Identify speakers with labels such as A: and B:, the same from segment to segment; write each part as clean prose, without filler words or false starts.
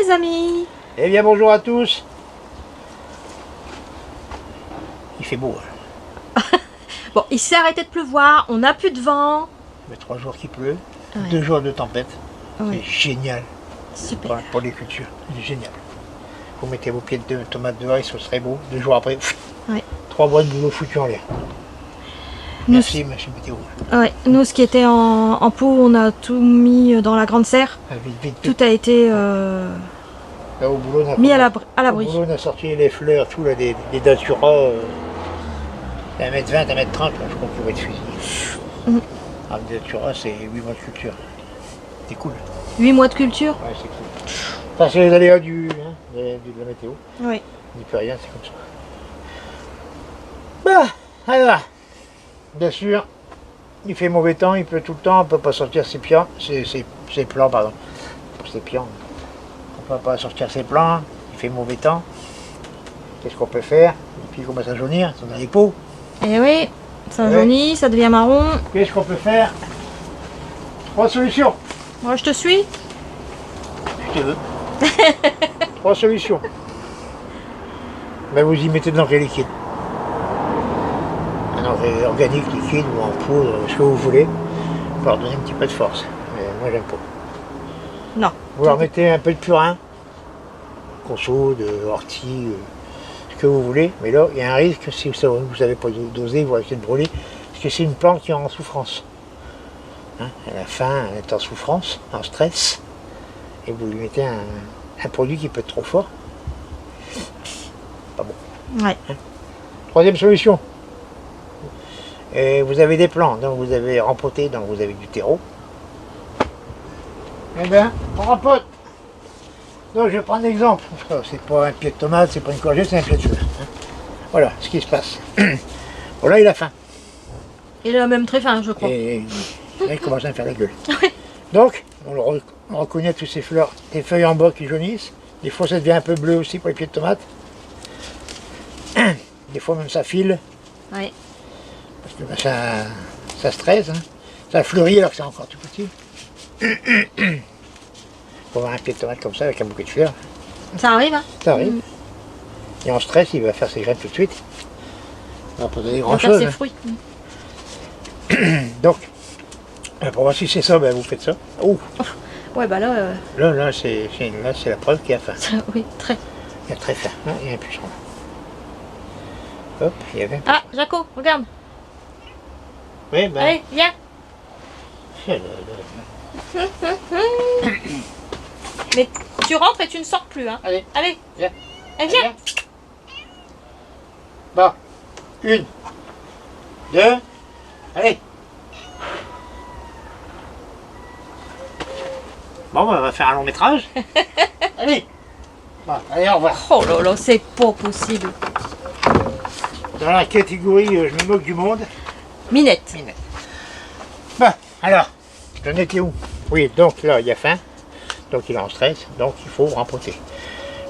A: les amis.
B: Eh bien bonjour à tous. Il fait beau.
A: Bon, il s'est arrêté de pleuvoir, on n'a plus de vent.
B: Il y a 3 jours qu'il pleut,
A: Ouais.
B: 2 jours de tempête.
A: Ouais.
B: C'est génial
A: Super.
B: pour les cultures. C'est génial. Vous mettez vos pieds de tomates dehors, ce serait beau. 2 jours après,
A: Ouais.
B: 3 mois de boulot foutu en l'air. Merci, monsieur Météo.
A: Ouais. Nous, ce qui était en pot, on a tout mis dans la grande serre.
B: Ah, vite, vite,
A: Tout
B: vite.
A: a été
B: Là, au boulot, on a,
A: mis à
B: au
A: l'abri.
B: boulot, on a sorti les fleurs, tout là, des Datura. 1m20, 1m30, là, je crois qu'il va être fusillé. Ah, le Datura, c'est 8 mois de culture. C'est cool.
A: 8 mois de culture.
B: Ouais, c'est cool. Ça, c'est les aléas de la météo.
A: Oui.
B: On n'y peut rien, c'est comme ça. Bah, alors, bien sûr, il fait mauvais temps, il pleut tout le temps, on ne peut pas sortir ses plants, ses plants, pardon. Ses plants. On ne peut pas sortir ses plants, il fait mauvais temps. Qu'est-ce qu'on peut faire? Et puis il commence à jaunir, on a les peaux.
A: Et oui, ça
B: Ouais.
A: jaunit, ça devient marron.
B: Qu'est-ce qu'on peut faire? 3 solutions.
A: Moi, je te suis.
B: Si tu veux. 3 solutions. Ben, vous y mettez de l'engrais liquide. Un engrais organique, liquide ou en poudre, ce que vous voulez, pour leur donner un petit peu de force. Mais moi, j'aime pas.
A: Non.
B: Vous leur mettez un peu de purin, conso, de ortie, ce que vous voulez. Mais là, il y a un risque, si vous n'avez pas dosé, vous risquez de brûler, parce que c'est une plante qui est en souffrance. Hein, elle a faim, elle est en souffrance, en stress, et vous lui mettez un produit qui peut être trop fort. Pas bon.
A: Ouais.
B: 3e solution. Et vous avez des plants, donc vous avez rempoté, donc vous avez du terreau. Eh bien, on rempote. Donc je vais prendre l'exemple. C'est pas un pied de tomate, c'est pas une courgette, c'est un pied de cheveux. Voilà ce qui se passe. Bon là il a faim.
A: Il est même très fin, je crois.
B: Et là il commence à me faire la gueule. Donc on reconnaît toutes ces fleurs, les feuilles en bas qui jaunissent. Des fois ça devient un peu bleu aussi pour les pieds de tomate. Des fois même ça file.
A: Ouais.
B: Parce que ben, ça stresse. Hein. Ça fleurit alors que c'est encore tout petit. Pour avoir un pied de tomate comme ça avec un bouquet de fleurs,
A: Ça arrive, hein.
B: ça arrive. Et en stress, il va faire ses graines tout de suite. Il va pas donner
A: On
B: grand
A: va faire
B: chose.
A: ses fruits.
B: Donc, pour voir si c'est ça, ben, vous faites ça. Oh,
A: Ouais, bah là,
B: là c'est la preuve qu'il y a faim.
A: oui, très.
B: Il y a très faim. Hein, il y a un puceron. Hop, il y avait un
A: Ah, Jaco, regarde.
B: Oui, ben.
A: Allez, viens. Mais tu rentres et tu ne sors plus, hein.
B: Allez,
A: Allez,
B: viens.
A: allez, viens.
B: Bon, 1, 2, allez. Bon, ben, on va faire un long métrage. Allez. Bon, allez, au revoir.
A: Oh là là, c'est pas possible.
B: Dans la catégorie je me moque du monde.
A: Minette.
B: Bon, alors, j'en étais où? Oui, donc là, il y a faim. Donc il est en stress, donc il faut rempoter.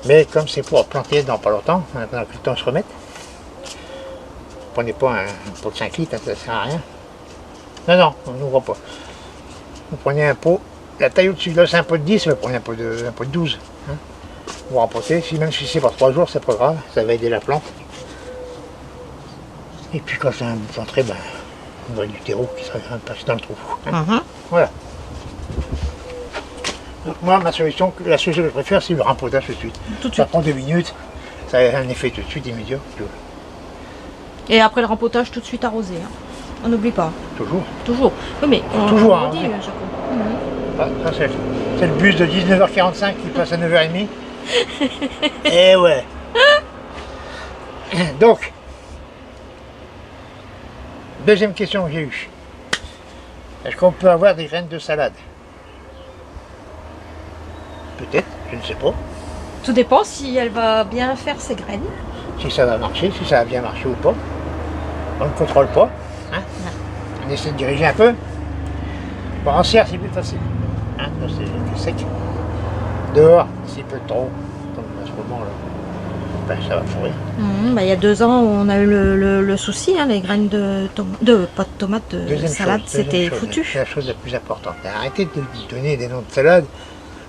B: Mais comme c'est pour planter dans pas longtemps, pendant que le temps se remette, prenez pas un pot de 5 litres, ça ne sert à rien. Non, on n'ouvre pas. Vous prenez un pot, la taille au-dessus de là, c'est un pot de 10, vous prenez un pot de 12. Hein. Vous rempotez, même si c'est pour 3 jours, c'est pas grave, ça va aider la plante. Et puis quand c'est un bout de planté, ben, vous aurez du terreau qui sera passé dans le trou. Hein. Voilà. Donc moi, la solution que je préfère, c'est le rempotage tout de suite.
A: Tout de
B: Ça
A: suite.
B: prend 2 minutes, ça a un effet tout de suite immédiat.
A: Et après le rempotage, tout de suite arrosé. Hein. On n'oublie pas.
B: Toujours.
A: Toujours. Oui, mais on
B: Toujours,
A: on
B: hein,
A: dit,
B: ouais.
A: Jaco.
B: Ah, ça, c'est le bus de 19h45 qui passe à 9h30. Eh ouais. Donc, deuxième question que j'ai eue. Est-ce qu'on peut avoir des graines de salade? Peut-être, je ne sais pas.
A: Tout dépend si elle va bien faire ses graines.
B: Si ça va marcher, si ça va bien marcher ou pas. On ne contrôle pas. Hein. On essaie de diriger un peu. Bon, en serre, c'est plus facile. Hein, là, c'est sec. Dehors, s'il pleut trop, comme à ce moment-là, ben, ça va pourrir.
A: Bah, il y a 2 ans, on a eu le souci, hein, les graines pas de tomates, de
B: Deuxième
A: salade,
B: chose,
A: c'était
B: deuxième chose,
A: foutu.
B: c'est la chose la plus importante. Arrêtez de donner des noms de salade,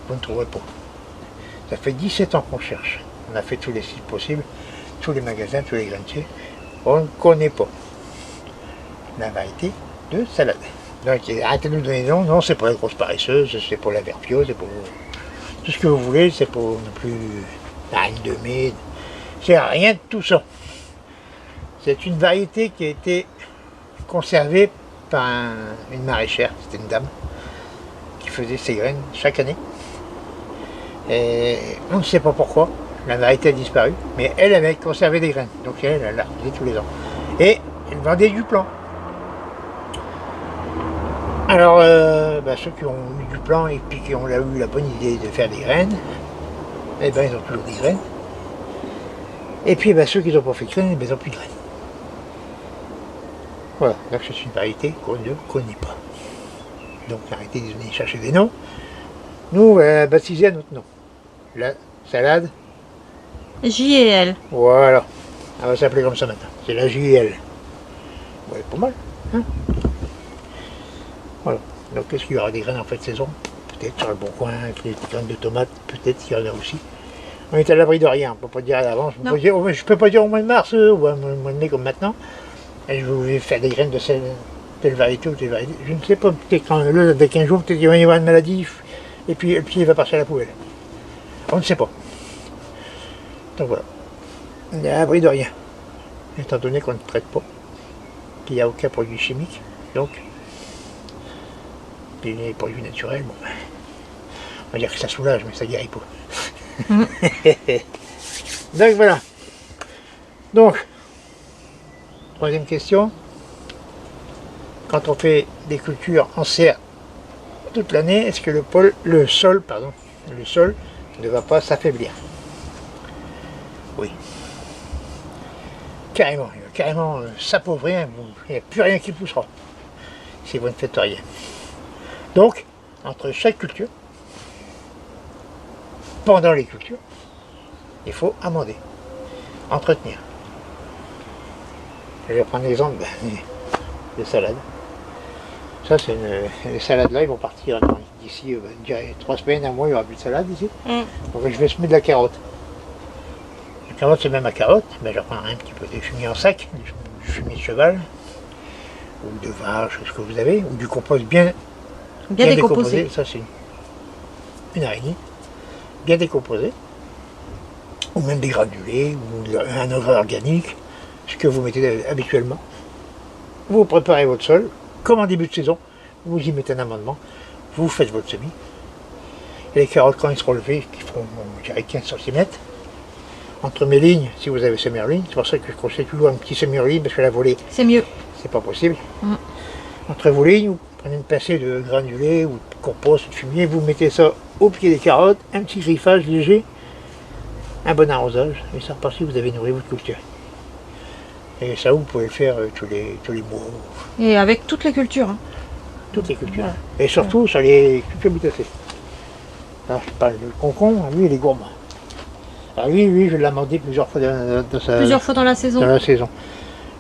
B: vous ne trouverez pas. Ça fait 17 ans qu'on cherche. On a fait tous les sites possibles, tous les magasins, tous les grainiers. On ne connaît pas la variété de salade. Donc arrêtez de nous donner des noms. Non, c'est pour la grosse paresseuse, c'est pour la verpio, c'est pour tout ce que vous voulez, c'est pour non plus la reine de mai. C'est rien de tout ça. C'est une variété qui a été conservée par une maraîchère, c'était une dame, qui faisait ses graines chaque année. Et on ne sait pas pourquoi, la variété a disparu, mais elle avait conservé des graines, donc elle l'a refusée tous les ans. Et elle vendait du plan. Alors, ceux qui ont eu du plan et puis qui ont eu la bonne idée de faire des graines, eh ben ils ont toujours des graines. Et puis ceux qui n'ont pas fait de graines, ils n'ont plus de graines. Voilà, donc c'est une variété qu'on ne connaît pas. Donc arrêtez de venir chercher des noms. Nous, on va baptiser à notre nom. La salade.
A: JL.
B: Voilà. Elle va s'appeler comme ça maintenant. C'est la JL. Ouais, pas mal. Hein, voilà. Donc est-ce qu'il y aura des graines en fin de saison? Peut-être sur le bon coin, des graines de tomates, peut-être qu'il y en a aussi. On est à l'abri de rien, on ne peut pas dire à l'avance. Je ne peux pas dire au mois de mars ou au mois de mai comme maintenant. Et je vais faire des graines de telle variété ou telle variété. Je ne sais pas, peut-être quand avec un jour, peut-être qu'il va y avoir une maladie et puis le pied va passer à la poubelle. On ne sait pas. Donc voilà. On est à l'abri de rien. Étant donné qu'on ne traite pas, qu'il n'y a aucun produit chimique. Donc, puis les produits naturels, bon, on va dire que ça soulage, mais ça guérit pas. Donc voilà. Donc, troisième question. Quand on fait des cultures en serre toute l'année, est-ce que le sol ne va pas s'affaiblir? Oui. Carrément, il va carrément s'appauvrir, il n'y a plus rien qui poussera si vous ne faites rien. Donc, entre chaque culture, pendant les cultures, il faut amender, entretenir. Je vais prendre l'exemple des salades. Ça, c'est les salades là, ils vont partir d'ici 3 semaines, un mois, il n'y aura plus de salade ici. Donc je vais semer de la carotte. La carotte, c'est même ma carotte, mais je prends un petit peu de fumier en sac, du fumier de cheval, ou de vache, ce que vous avez, ou du compost bien décomposé. Ça, c'est une araignée, bien décomposée, ou même des granulés, ou un engrais organique, ce que vous mettez habituellement. Vous préparez votre sol, comme en début de saison, vous y mettez un amendement, vous faites votre semis. Et les carottes, quand ils seront levées, qui feront, je dirais, 15 cm, entre mes lignes, si vous avez semé en ligne, c'est pour ça que je conseille toujours un petit semis en ligne, parce que la volée,
A: C'est mieux.
B: c'est pas possible. Entre vos lignes, vous prenez une pincée de granulés ou de compost ou de fumier, vous mettez ça au pied des carottes, un petit griffage léger, un bon arrosage, et ça repartit, vous avez nourri votre culture. Et ça, vous pouvez le faire tous les mois.
A: Et avec toutes les cultures.
B: Toutes les cultures.
A: Ouais.
B: Et surtout sur les cultures butacées. Alors, je parle du concombre, lui, il est gourmand. Alors lui, je vais l'amender plusieurs fois
A: Plusieurs fois dans la saison.
B: dans la saison.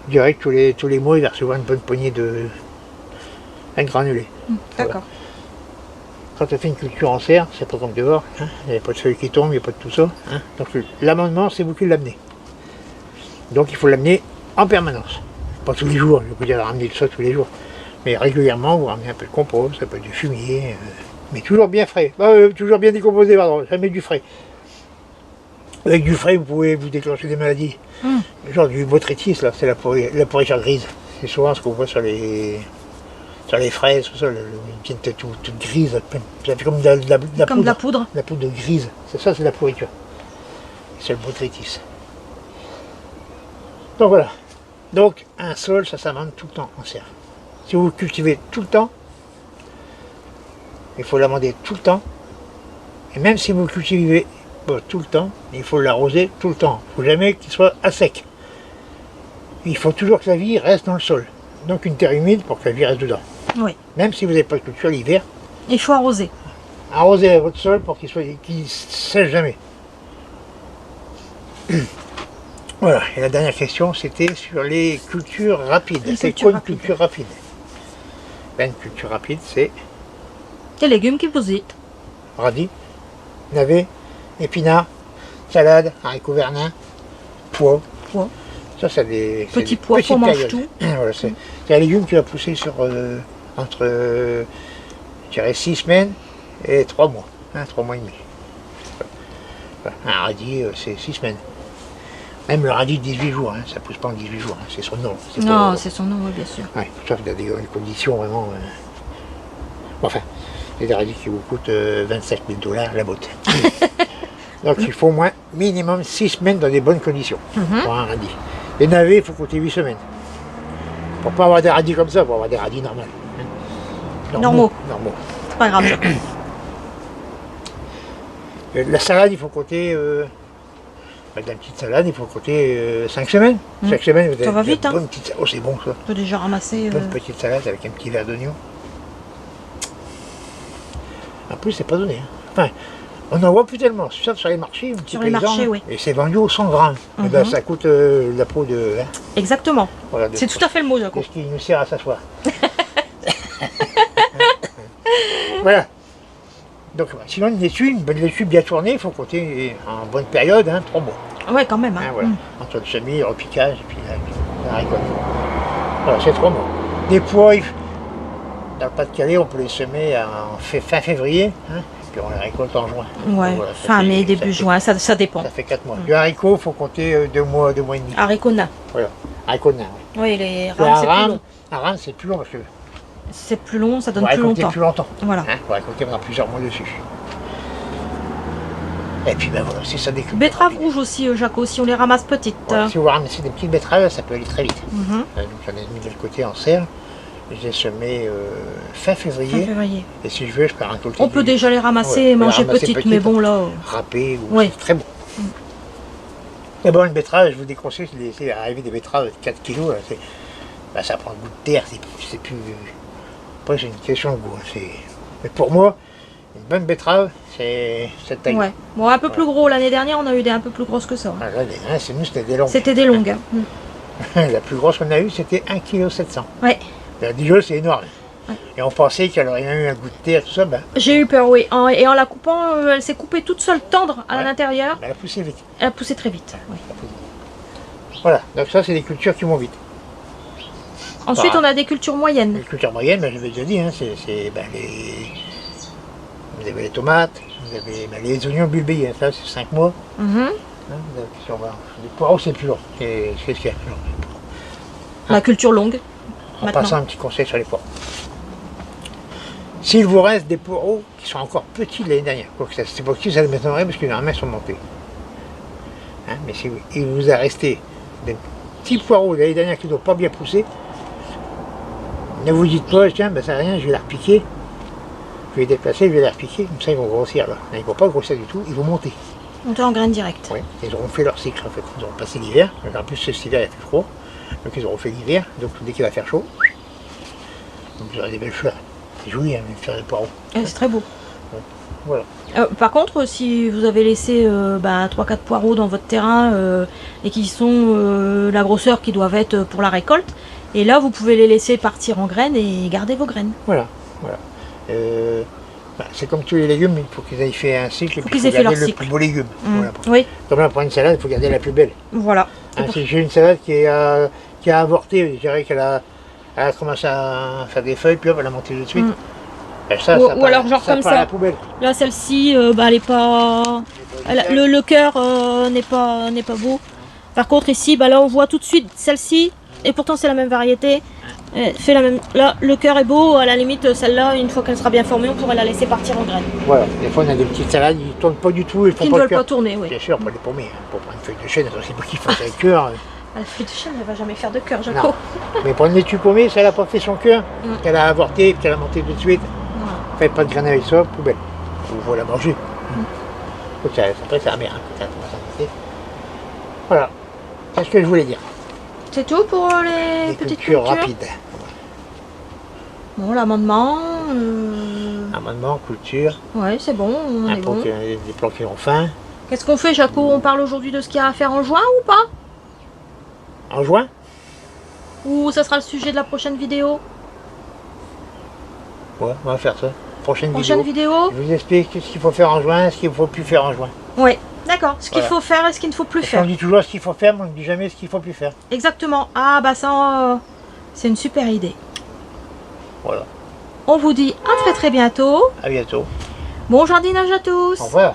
B: Je dirais que tous les mois, il va recevoir une bonne poignée un granulé.
A: D'accord.
B: Quand on fait une culture en serre, c'est pas comme dehors. Hein, il n'y a pas de feuilles qui tombent, il n'y a pas de tout ça. Hein. Donc l'amendement, c'est vous qui l'amenez. Donc il faut l'amener en permanence. Pas tous les jours, je ne peux pas dire ramener ça tous les jours. Mais régulièrement, vous ramenez un peu de compost, un peu du fumier, mais toujours bien frais. Toujours bien décomposé, pardon, jamais du frais. Avec du frais, vous pouvez vous déclencher des maladies. Genre du botrytis, là, c'est la pourriture grise. C'est souvent ce qu'on voit sur les fraises, tout ça, une tête toute grise, ça fait comme de la poudre. La poudre grise, c'est ça, c'est la pourriture. C'est le botrytis. Donc voilà. Donc un sol, ça s'amende tout le temps en serre. Si vous cultivez tout le temps, il faut l'amender tout le temps. Et même si vous cultivez tout le temps, il faut l'arroser tout le temps. Il ne faut jamais qu'il soit à sec. Il faut toujours que la vie reste dans le sol. Donc une terre humide pour que la vie reste dedans.
A: Oui.
B: Même si vous n'avez pas de culture l'hiver,
A: Il faut arroser.
B: arrosez votre sol pour qu'il ne sèche jamais. Voilà, et la dernière question, c'était sur les cultures rapides. C'est quoi une culture rapide? Une culture rapide, c'est
A: Les légumes qui vous dites.
B: radis, navets, épinards, salade, haricots vernin, pois.
A: Pois.
B: Ça, c'est des
A: Petits
B: des
A: pois,
B: petites
A: on mange
B: périodes.
A: tout.
B: Voilà, c'est un légume qui va pousser sur entre je dirais 6 semaines et 3 mois. 3 mois et demi. Voilà. Un radis, c'est 6 semaines. Même le radis 18 jours, ça ne pousse pas en 18 jours, c'est son nom.
A: Non, c'est son nom, oui, bien sûr.
B: Ouais, sauf dans des conditions vraiment. Bon, enfin, il y a des radis qui vous coûtent 27 000 $ la botte. Donc il faut au moins minimum 6 semaines dans des bonnes conditions pour un radis. Les navets, il faut compter 8 semaines. Pour pas avoir des radis comme ça, pour avoir des radis normaux.
A: Normaux.
B: Normaux.
A: C'est pas grave.
B: La salade, il faut compter. Dans la petite salade, il faut compter 5 semaines. 5 semaines, vous avez
A: va vite,
B: une
A: hein.
B: bonne petite. Oh, c'est bon ça.
A: On peut déjà ramasser.
B: Bonne petite salade avec un petit verre d'oignon. En plus, c'est pas donné. Enfin, on n'en voit plus tellement. Sauf sur les marchés, un petit
A: Sur les
B: paysan,
A: marchés, oui.
B: Et c'est vendu au 100 grammes. Eh ben, ça coûte la peau de.
A: Exactement.
B: Voilà,
A: C'est tout à fait le mot, Jaco.
B: Qu'est-ce qui nous sert à s'asseoir. Voilà. Donc, sinon, une bonne laitue bien tournée, il faut compter en bonne période, 3 mois.
A: Ouais, quand même.
B: Voilà. Entre le semis, le repiquage et puis la récolte. Voilà, c'est 3 mois. Des pois, dans le Pas-de-Calais, on peut les semer fin février, puis on les récolte en juin.
A: Ouais,
B: Voilà,
A: fin mai, début juin, ça dépend.
B: Ça fait 4 mois. Du haricot, il faut compter 2 mois, 2 mois et demi.
A: Haricots nains.
B: Voilà, haricot nain.
A: Oui, les rames, c'est plus long.
B: Un rame, c'est plus long parce que
A: C'est plus long, ça
B: vous
A: donne plus
B: récoltez
A: longtemps.
B: plus longtemps.
A: Voilà.
B: Vous récoltez pendant plusieurs mois dessus. Et puis ben voilà, c'est ça des cultures
A: Betteraves
B: rapides.
A: rouges aussi, Jaco, si on les ramasse petites.
B: Voilà, si vous ramassez des petites betteraves, ça peut aller très vite.
A: Mhm.
B: Donc j'en ai mis de côté en serre. Je les ai semés fin
A: Fin
B: février.
A: février.
B: Et si je veux, je peux récolter.
A: On peut déjà les ramasser
B: Ouais,
A: et manger
B: ramasser
A: petites,
B: petites.
A: mais bon là.
B: Râpé ou
A: Ouais.
B: c'est très bon. Et bon, une betterave, je vous déconseille de laisser arriver des betteraves de 4 kilos. Là, ça prend le goût de terre, c'est plus. Après, c'est une question de goût. Mais pour moi, une bonne betterave, c'est cette taille.
A: Ouais. Bon, un peu plus gros. L'année dernière, on a eu des un peu plus grosses que ça.
B: Ah, là, c'est nous, c'était des longues.
A: C'était des longues.
B: La plus grosse qu'on a eue, c'était 1,7 kg.
A: Ouais.
B: La Dijon, c'est énorme. Et on pensait qu'elle aurait eu un goût de terre, tout ça. Ben,
A: J'ai eu peur, oui. Et en la coupant, elle s'est coupée toute seule tendre à l'intérieur.
B: elle a poussé vite.
A: Elle a poussé très vite. Ouais.
B: Voilà, donc ça, c'est des cultures qui vont vite.
A: Ensuite, on a des cultures moyennes.
B: Les cultures moyennes, ben, je l'ai déjà dit, vous avez les tomates, vous avez les oignons bulbés, ça c'est 5 mois.
A: Mhm.
B: Les poireaux, c'est plus long. C'est ce qu'il y a plus long.
A: La culture longue.
B: En
A: Maintenant.
B: passant un petit conseil sur les poireaux. S'il vous reste des poireaux qui sont encore petits de l'année dernière, c'est possible, ça les m'étonnerait parce que les mains sont montées. Mais si il vous a resté des petits poireaux de l'année dernière qui ne doivent pas bien pousser, ne vous dites pas, tiens, ben ça n'a rien, je vais les repiquer. Je vais les déplacer, je vais les repiquer, comme ça ils vont grossir là. Ils ne vont pas grossir du tout, ils vont monter.
A: Monter en graines directes.
B: Oui, ils auront fait leur cycle en fait. Ils auront passé l'hiver. Donc en plus cet hiver il y a plus froid. Donc ils auront fait l'hiver. Donc dès qu'il va faire chaud, donc vous aurez des belles fleurs. C'est joli, les fleurs de poireaux.
A: C'est très beau.
B: Voilà.
A: Par contre, si vous avez laissé 3-4 poireaux dans votre terrain et qui sont la grosseur qui doivent être pour la récolte, et là vous pouvez les laisser partir en graines et garder vos graines.
B: Voilà. C'est comme tous les légumes, il faut qu'ils aient fait un cycle et puis
A: qu'ils
B: il faut
A: aient fait
B: garder
A: leur
B: le
A: cycle.
B: plus beau légume. Voilà.
A: Oui,
B: Comme là pour une salade, il faut garder la plus belle.
A: voilà.
B: Si j'ai une salade qui a avorté, je dirais qu'elle a commencé à faire des feuilles, puis hop, elle a monté tout de suite.
A: Ou alors genre comme
B: part à
A: ça.
B: la poubelle.
A: Là, celle-ci, elle est pas. Le cœur n'est pas beau. Par contre, ici, là, on voit tout de suite celle-ci, et pourtant c'est la même variété. Fait la même. Là, le cœur est beau. À la limite, celle-là, une fois qu'elle sera bien formée, on pourrait la laisser partir en graines.
B: Voilà. Des fois, on a des petites salades, ils ne tournent pas du tout, ils font
A: Qui ne
B: pas le
A: veulent
B: cœur.
A: pas tourner, oui.
B: Bien sûr, pas les paumés. Pour prendre une feuille de chêne, c'est pas qu'ils fassent un cœur.
A: La feuille de chêne, elle va jamais faire de cœur,
B: Non.
A: Jaco.
B: Mais pour une laitue paumée, si elle n'a pas fait son cœur, qu'elle a avorté, qu'elle a monté tout de suite, faites pas de graines avec ça, poubelle. Ou vous la manger. Donc, après, c'est amer. Voilà. C'est ce que je voulais dire.
A: C'est tout pour les
B: Des
A: petites
B: cultures
A: cultures.
B: rapides.
A: Bon, l'amendement.
B: Amendement, culture,
A: Ouais, c'est bon, on est bon.
B: des plants qui ont faim.
A: Qu'est-ce qu'on fait, Jaco? On parle aujourd'hui de ce qu'il y a à faire en juin ou pas?
B: En juin,
A: Ou ça sera le sujet de la prochaine vidéo?
B: ouais, on va faire ça. Prochaine
A: Prochaine
B: vidéo.
A: vidéo?
B: Je vous explique ce qu'il faut faire en juin, ce qu'il ne faut plus faire en juin.
A: Oui, d'accord. Ce qu'il
B: Voilà.
A: faut faire et ce qu'il ne faut plus
B: Parce
A: faire.
B: qu'on dit toujours ce qu'il faut faire, mais on ne dit jamais ce qu'il ne faut plus faire.
A: Exactement. Ah bah ça, c'est une super idée.
B: Voilà.
A: On vous dit à très bientôt.
B: À bientôt.
A: Bon jardinage à tous.
B: Au revoir.